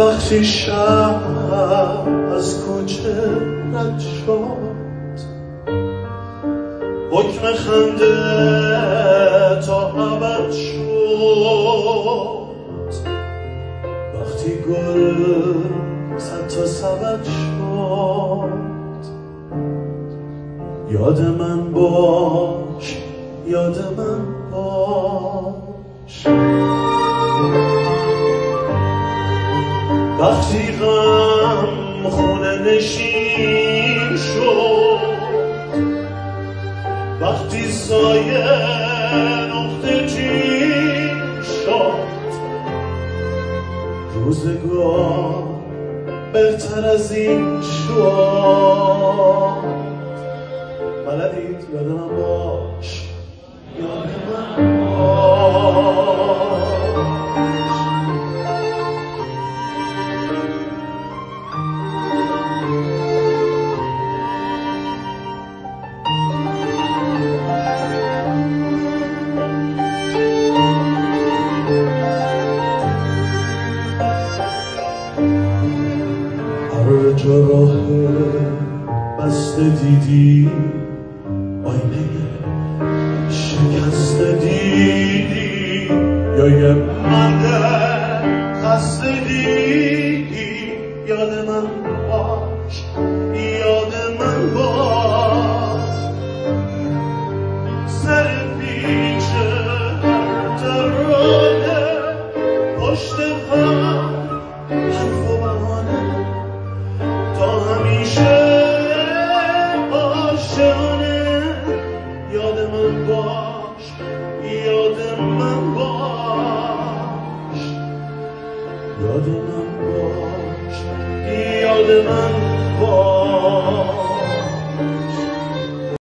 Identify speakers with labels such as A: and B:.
A: وقتی شب از کوچه رد شد، حکم خنده تا ابد شد. وقتی گل صد تا سبد شد، یاد من باش، یاد من باش. وقتی غم خونه نشین شد، وقتی سایه نقطه چین شد، روزگار بهتر از این شد. بلدید یاد من باش، یاد من باش. هر جا راه بسته دیدی، آینه شکسته دیدی، یا یه مرد خسته دیدی، یاد من باش، یاد من باش. سر پیچه ترانه، پشت هم حرف و بهانه، تا همیشه عاشقانه. یاد من باش، یاد من باش، یاد من باش، یاد من باش.